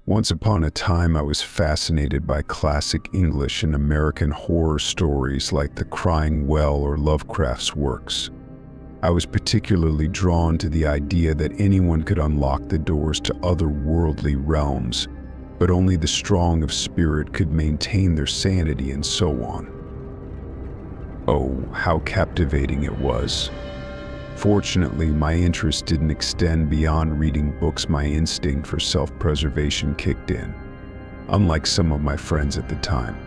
Once upon a time, I was fascinated by classic English and American horror stories like The Crying Well or Lovecraft's works. I was particularly drawn to the idea that anyone could unlock the doors to otherworldly realms, but only the strong of spirit could maintain their sanity and so on. Oh, how captivating it was. Fortunately, my interest didn't extend beyond reading books. My instinct for self-preservation kicked in. Unlike some of my friends at the time,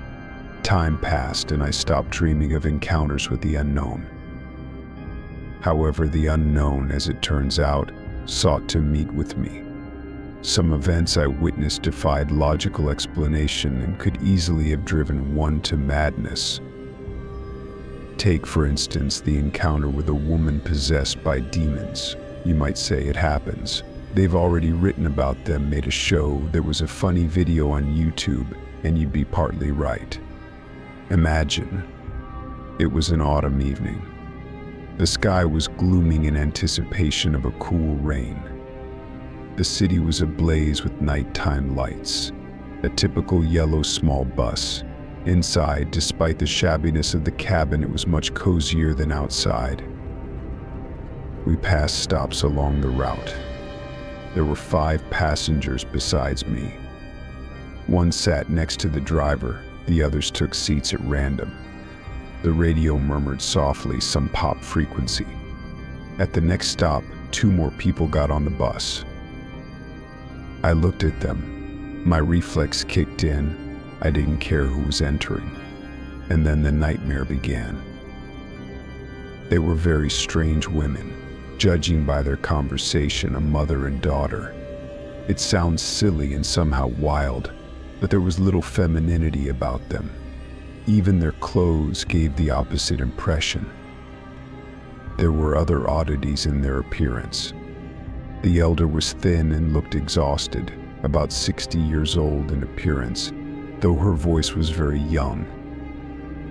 time passed and I stopped dreaming of encounters with the unknown. However, the unknown, as it turns out, sought to meet with me. Some events I witnessed defied logical explanation and could easily have driven one to madness. Take, for instance, the encounter with a woman possessed by demons. You might say it happens. They've already written about them, made a show, there was a funny video on YouTube, and you'd be partly right. Imagine. It was an autumn evening. The sky was glooming in anticipation of a cool rain. The city was ablaze with nighttime lights. A typical yellow small bus. Inside, despite the shabbiness of the cabin, it was much cozier than outside. We passed stops along the route. There were 5 passengers besides me. One sat next to the driver, the others took seats at random. The radio murmured softly some pop frequency. At the next stop, 2 more people got on the bus. I looked at them. My reflex kicked in. I didn't care who was entering. And then the nightmare began. They were very strange women, judging by their conversation, a mother and daughter. It sounds silly and somehow wild, but there was little femininity about them. Even their clothes gave the opposite impression. There were other oddities in their appearance. The elder was thin and looked exhausted, about 60 years old in appearance, though her voice was very young.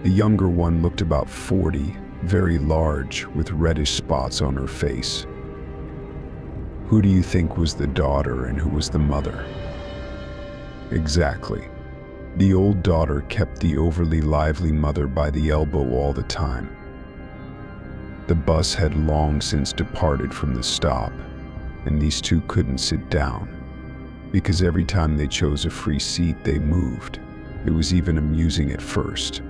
The younger one looked about 40, very large, with reddish spots on her face. Who do you think was the daughter and who was the mother? Exactly. The old daughter kept the overly lively mother by the elbow all the time. The bus had long since departed from the stop, and these 2 couldn't sit down, because every time they chose a free seat, they moved. It was even amusing at first.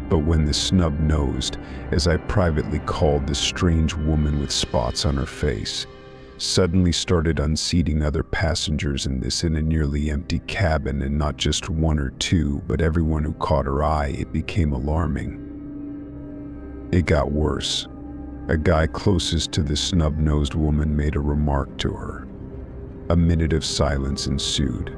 But when the snub-nosed, as I privately called the strange woman with spots on her face, suddenly started unseating other passengers in a nearly empty cabin, and not just 1 or 2, but everyone who caught her eye, it became alarming. It got worse. A guy closest to the snub-nosed woman made a remark to her. A minute of silence ensued.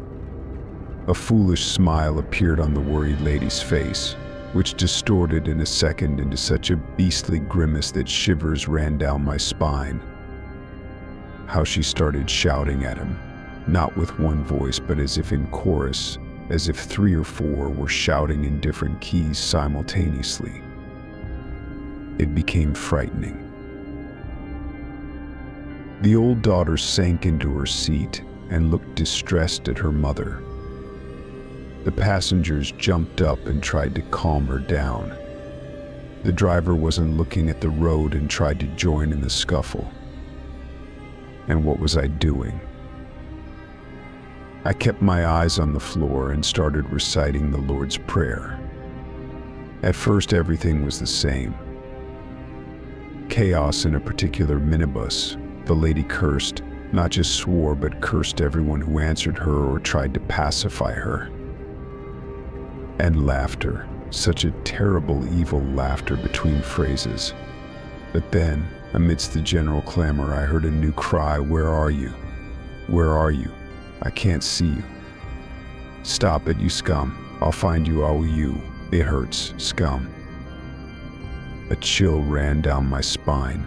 A foolish smile appeared on the worried lady's face, which distorted in a second into such a beastly grimace that shivers ran down my spine. How she started shouting at him, not with one voice, but as if in chorus, as if 3 or 4 were shouting in different keys simultaneously. It became frightening. The old daughter sank into her seat and looked distressed at her mother. The passengers jumped up and tried to calm her down. The driver wasn't looking at the road and tried to join in the scuffle. And what was I doing? I kept my eyes on the floor and started reciting the Lord's Prayer. At first, everything was the same. Chaos in a particular minibus. The lady cursed, not just swore, but cursed everyone who answered her or tried to pacify her. And laughter, such a terrible, evil laughter between phrases. But then, amidst the general clamor, I heard a new cry, "Where are you? Where are you? I can't see you. Stop it, you scum. I'll find you, It hurts, scum." A chill ran down my spine.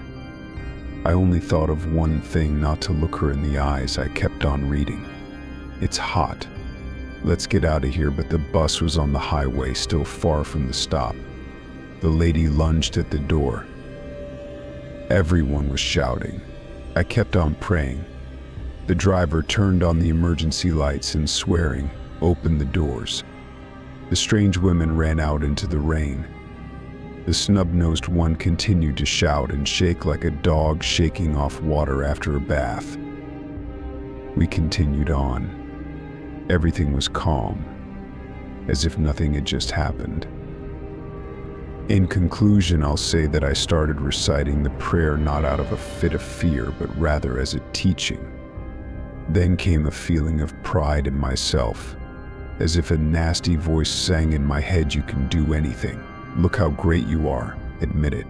I only thought of one thing, not to look her in the eyes. I kept on reading. "It's hot. Let's get out of here," but the bus was on the highway, still far from the stop. The lady lunged at the door. Everyone was shouting. I kept on praying. The driver turned on the emergency lights and, swearing, opened the doors. The strange women ran out into the rain. The snub-nosed one continued to shout and shake like a dog shaking off water after a bath. We continued on. Everything was calm, as if nothing had just happened. In conclusion, I'll say that I started reciting the prayer not out of a fit of fear, but rather as a teaching. Then came a feeling of pride in myself, as if a nasty voice sang in my head, "You can do anything. Look how great you are. Admit it."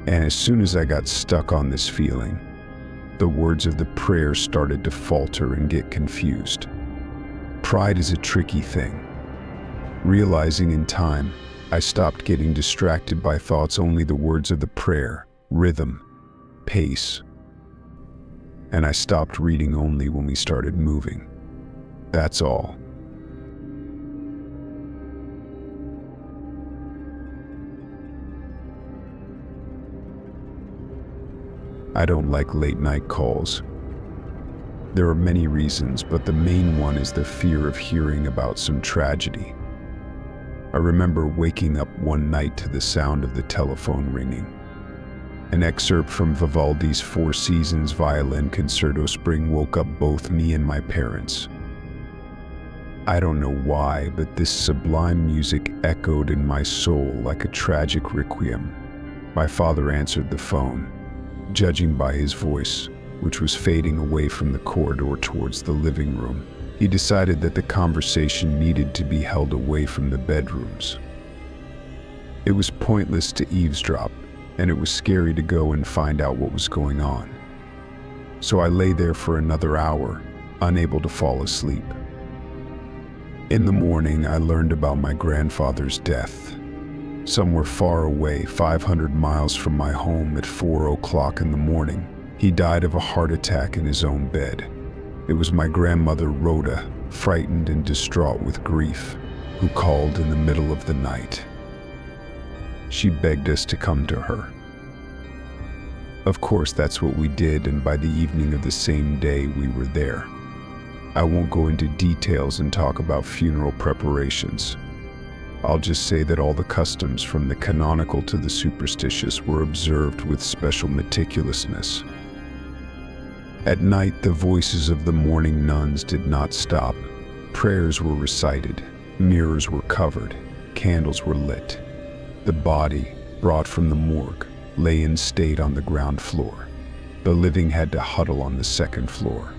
And as soon as I got stuck on this feeling, the words of the prayer started to falter and get confused. Pride is a tricky thing. Realizing in time, I stopped getting distracted by thoughts, only the words of the prayer, rhythm, pace. And I stopped reading only when we started moving. That's all. I don't like late night calls. There are many reasons, but the main one is the fear of hearing about some tragedy. I remember waking up one night to the sound of the telephone ringing. An excerpt from Vivaldi's Four Seasons Violin Concerto Spring woke up both me and my parents. I don't know why, but this sublime music echoed in my soul like a tragic requiem. My father answered the phone. Judging by his voice, which was fading away from the corridor towards the living room, he decided that the conversation needed to be held away from the bedrooms. It was pointless to eavesdrop, and it was scary to go and find out what was going on. So I lay there for another hour, unable to fall asleep. In the morning, I learned about my grandfather's death. Somewhere far away, 500 miles from my home, at 4 o'clock in the morning, he died of a heart attack in his own bed. It was my grandmother, Rhoda, frightened and distraught with grief, who called in the middle of the night. She begged us to come to her. Of course, that's what we did, and by the evening of the same day, we were there. I won't go into details and talk about funeral preparations. I'll just say that all the customs, from the canonical to the superstitious, were observed with special meticulousness. At night, the voices of the mourning nuns did not stop. Prayers were recited, mirrors were covered, candles were lit. The body, brought from the morgue, lay in state on the ground floor. The living had to huddle on the second floor.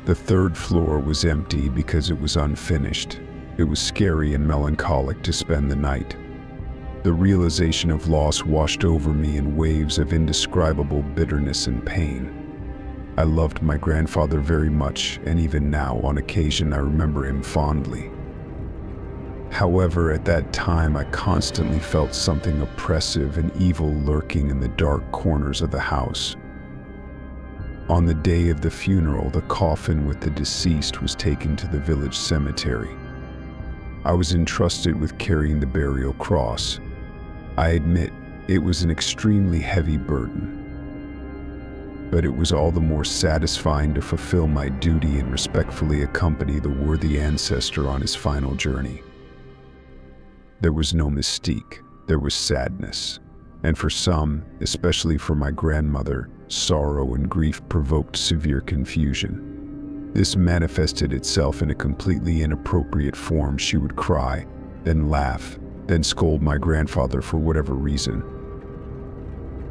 The third floor was empty because it was unfinished. It was scary and melancholic to spend the night. The realization of loss washed over me in waves of indescribable bitterness and pain. I loved my grandfather very much, and even now, on occasion, I remember him fondly. However, at that time, I constantly felt something oppressive and evil lurking in the dark corners of the house. On the day of the funeral, the coffin with the deceased was taken to the village cemetery. I was entrusted with carrying the burial cross. I admit, it was an extremely heavy burden. But it was all the more satisfying to fulfill my duty and respectfully accompany the worthy ancestor on his final journey. There was no mystique, there was sadness. And for some, especially for my grandmother, sorrow and grief provoked severe confusion. This manifested itself in a completely inappropriate form. She would cry, then laugh, then scold my grandfather for whatever reason.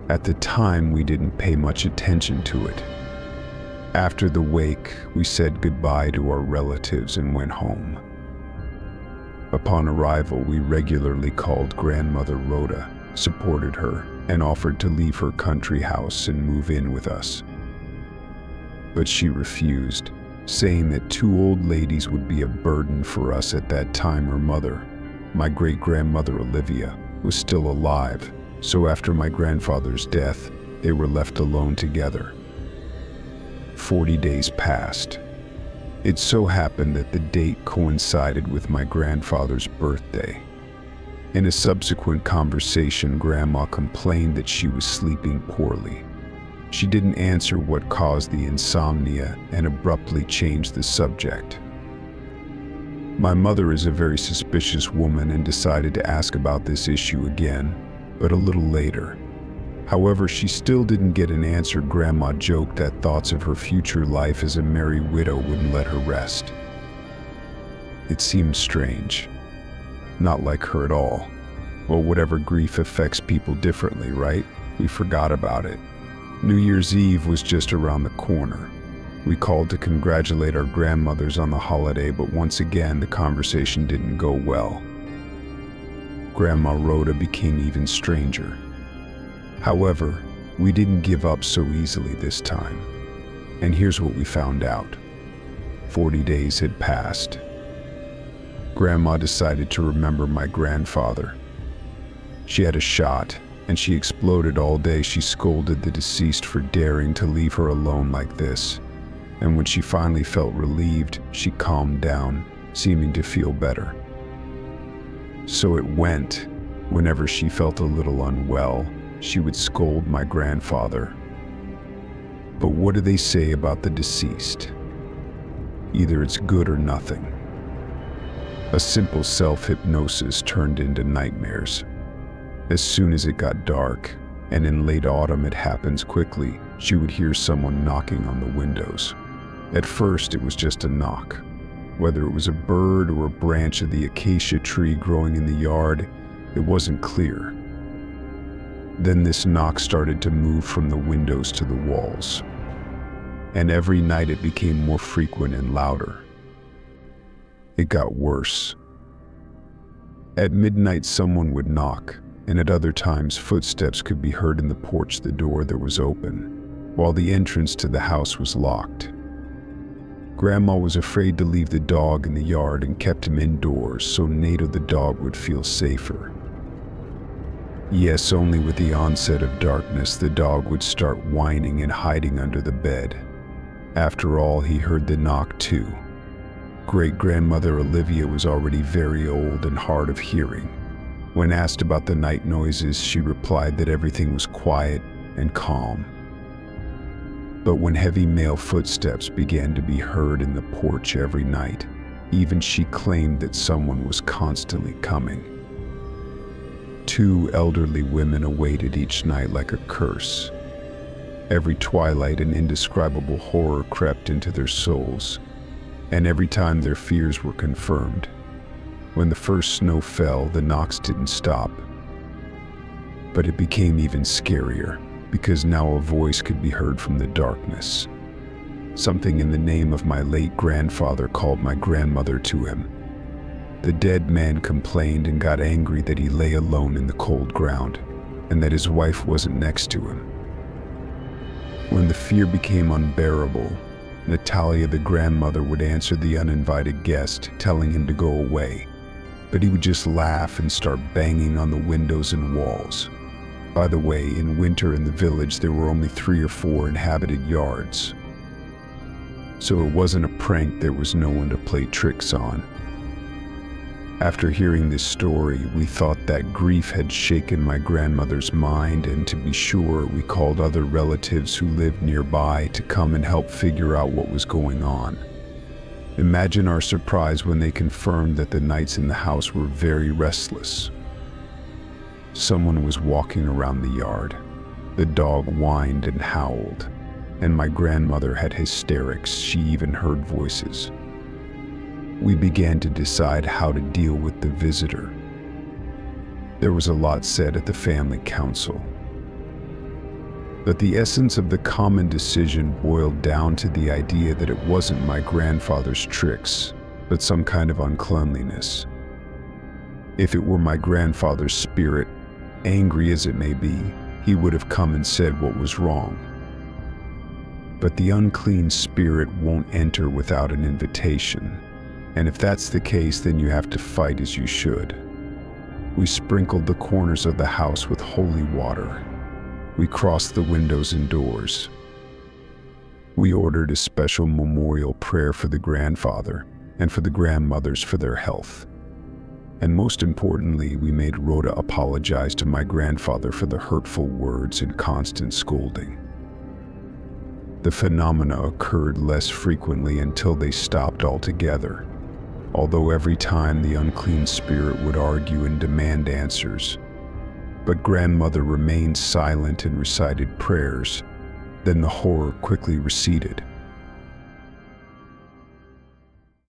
At the time, we didn't pay much attention to it. After the wake, we said goodbye to our relatives and went home. Upon arrival, we regularly called Grandmother Rhoda, supported her, and offered to leave her country house and move in with us. But she refused, saying that two old ladies would be a burden for us. At that time, her mother, my great-grandmother Olivia, was still alive, so after my grandfather's death, they were left alone together. 40 days passed. It so happened that the date coincided with my grandfather's birthday. In a subsequent conversation, Grandma complained that she was sleeping poorly. She didn't answer what caused the insomnia and abruptly changed the subject. My mother is a very suspicious woman and decided to ask about this issue again, but a little later. However, she still didn't get an answer. Grandma joked that thoughts of her future life as a merry widow wouldn't let her rest. It seemed strange. Not like her at all. Well, whatever grief affects people differently, right? We forgot about it. New Year's Eve was just around the corner. We called to congratulate our grandmothers on the holiday, but once again, the conversation didn't go well. Grandma Rhoda became even stranger. However, we didn't give up so easily this time. And here's what we found out. 40 days had passed. Grandma decided to remember my grandfather. She had a shot, and she exploded all day. She scolded the deceased for daring to leave her alone like this. And when she finally felt relieved, she calmed down, seeming to feel better. So it went. Whenever she felt a little unwell, she would scold my grandfather. But what do they say about the deceased? Either it's good or nothing. A simple self-hypnosis turned into nightmares. As soon as it got dark, and in late autumn it happens quickly, she would hear someone knocking on the windows. At first it was just a knock. Whether it was a bird or a branch of the acacia tree growing in the yard, it wasn't clear. Then this knock started to move from the windows to the walls. And every night it became more frequent and louder. It got worse. At midnight someone would knock, and at other times footsteps could be heard in the porch. The door that was open, while the entrance to the house was locked. Grandma was afraid to leave the dog in the yard and kept him indoors so Nato the dog would feel safer. Yes, only with the onset of darkness the dog would start whining and hiding under the bed. After all, he heard the knock too. Great-grandmother Olivia was already very old and hard of hearing. When asked about the night noises, she replied that everything was quiet and calm. But when heavy male footsteps began to be heard in the porch every night, even she claimed that someone was constantly coming. 2 elderly women awaited each night like a curse. Every twilight an indescribable horror crept into their souls, and every time their fears were confirmed. When the first snow fell, the knocks didn't stop. But it became even scarier, because now a voice could be heard from the darkness. Something in the name of my late grandfather called my grandmother to him. The dead man complained and got angry that he lay alone in the cold ground, and that his wife wasn't next to him. When the fear became unbearable, Natalia the grandmother would answer the uninvited guest, telling him to go away. But he would just laugh and start banging on the windows and walls. By the way, in winter in the village there were only 3 or 4 inhabited yards. So it wasn't a prank, there was no one to play tricks on. After hearing this story, we thought that grief had shaken my grandmother's mind, and to be sure, we called other relatives who lived nearby to come and help figure out what was going on. Imagine our surprise when they confirmed that the nights in the house were very restless. Someone was walking around the yard. The dog whined and howled, and my grandmother had hysterics. She even heard voices. We began to decide how to deal with the visitor. There was a lot said at the family council. But the essence of the common decision boiled down to the idea that it wasn't my grandfather's tricks, but some kind of uncleanliness. If it were my grandfather's spirit, angry as it may be, he would have come and said what was wrong. But the unclean spirit won't enter without an invitation. And if that's the case, then you have to fight as you should. We sprinkled the corners of the house with holy water. We crossed the windows and doors. We ordered a special memorial prayer for the grandfather and for the grandmothers for their health. And most importantly, we made Rhoda apologize to my grandfather for the hurtful words and constant scolding. The phenomena occurred less frequently until they stopped altogether, although every time the unclean spirit would argue and demand answers. But grandmother remained silent and recited prayers. Then the horror quickly receded.